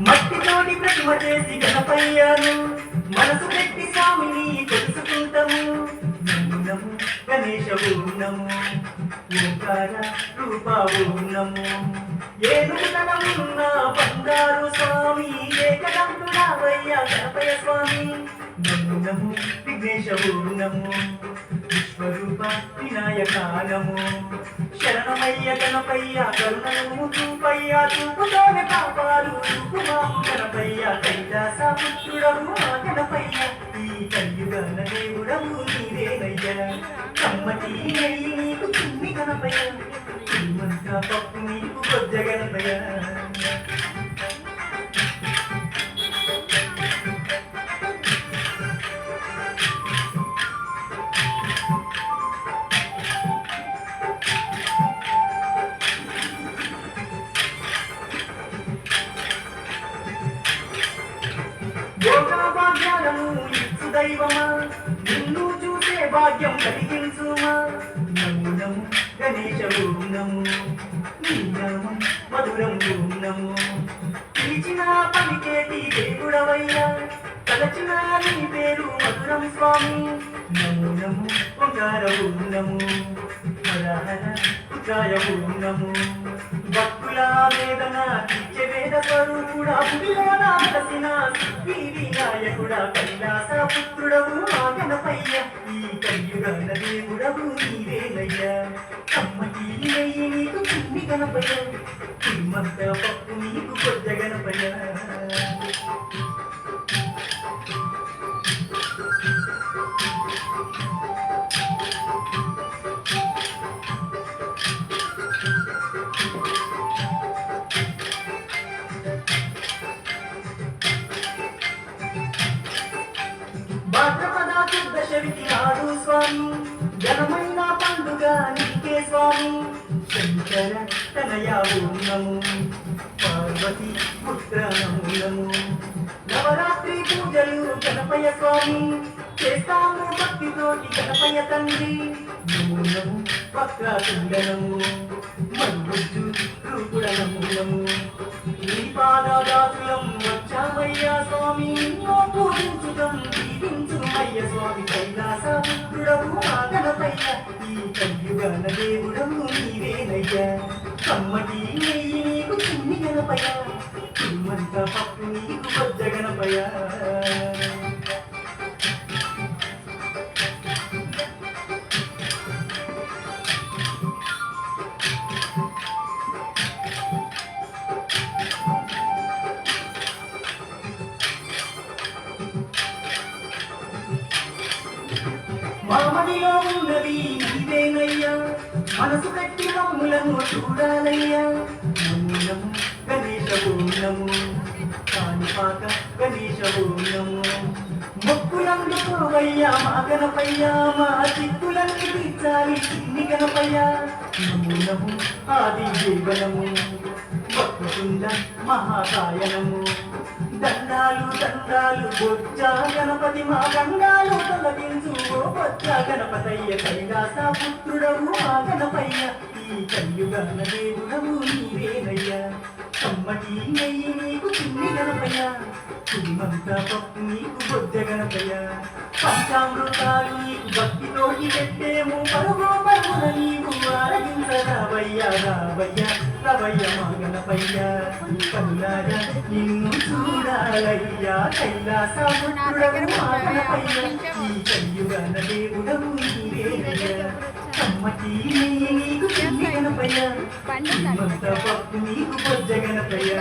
మట్టితోటి ప్రతిమ చేసి గణపయ్యాను మనసు పెట్టి స్వామిని తెలుసుకుంటాము. నము గణేశ నము ఓంకార రూప నము ఏనుగుతనమున్న బంగారు స్వామి ఏకదంతుడావయ్య గణపయ్య స్వామి. నము నము విఘ్నేశ నము విశ్వరూప వినాయక నము శరణమయ్య గణపయ్య కరుణము చూపయ్య చూపులోని పాపాలు చూపుమాము గణపయ్య కైలాస పుత్రుడము మా గణపయ్య ఈ కలియుగన దేవుడము నీవేనయ్య. కమ్మటి నెయ్యి నీకు చిన్ని గణపయ్య చిన్నంతా పప్పు నీకు కొద్ద గణపయ్య. భాగ్యాలను ఇచ్చు దైవమా నిన్ను చూసే భాగ్యం కలిగించుమా. నము నము గణేశ నము నీ నామం మధురం నము పిలిచిన పలికేటి దేవుడవయ్యా తలచిన నీ పేరు మధురం స్వామి. నము నము ఓంకార నము హర హర పుత్రాయ నము భక్తుల వేదన తీర్చే వేద స్వరూపుడా పుడిలోన వెలసిన వినాయకుడా కైలాస పుత్రుడవు మా గణపయ్య ఈ కలియుగన దేవుడవు నీవేనయ్య. కమ్మటి నెయ్యి నీకు చిన్ని గణపయ్య చిమ్మంత పప్పు నీకు కొద్ద గణపయ్య. భాద్రపద దశమికి నాడు స్వామి ఘనమైన పండుగ నీకే స్వామి. శంకర తనయా నము పార్వతి పుత్ర నము నవరాత్రి పూజలు గణపయ్య స్వామి చేస్తాము భక్తితోటి గణపయ్య తండ్రి. నము నము వక్రతుండనము మల్లుజు రూపుడ నము నీ పాదదాసులం వచ్చామయ్యా స్వామి పూజించుదం దీవించుమయ్య స్వామి కైలాస పుత్రుడవు మా గణపయ్య ఈ కలియుగన దేవుడవు నీవేనయ్య. కమ్మటి నెయ్యి నీకు చిన్ని గణపయ్య చిమ్మంత పప్పు నీకు కొద్ద గణపయ్య. మామడిలో ఉన్నది నీవేనయ్యా మనసు పెట్టి మమ్ములను చూడాలయ్యా. నము నము గణేశ నము కాణిపాక గణేశ నము మొక్కులందుకోవయ్యా మా గణపయ్య మా చిక్కులన్నీ తీర్చాలి చిన్ని గణపయ్య. నము నము ఆది జీవనము భక్తుండ మహాకాయనము దండాలు దండాలు బొచ్చ గణపతి మా గంగాలు తొలగించు ఓ బొచ్చ గణపతయ్య కైలాస పుత్రుడవు మా గణపయ్య ఈ కలియుగన దేవుడవు నీవేనయ్య. కమ్మటి నెయ్యి నీకు చిన్ని గణపయ్య చిమ్మంత పప్పు నీకు బొద్ద గణపయ్య. పంచామృతాలు నీకు భక్తితోటి పెట్టేము పరుగు పరుగున నీవు ఆరగించరావయ్యా రావయ్య రవయ్య మా గణపయ్య. కల్లారా నిన్ను చూడాలయ్యా కైలాస పుత్రుడవు మా గణపయ్య ఈ కలియుగన దేవుడవు నీవేనయ్య. కమ్మటి నెయ్యి నీకు చిన్ని గణపయ్య చిమ్మంత పప్పు నీకు బొద్ద గణపయ్య.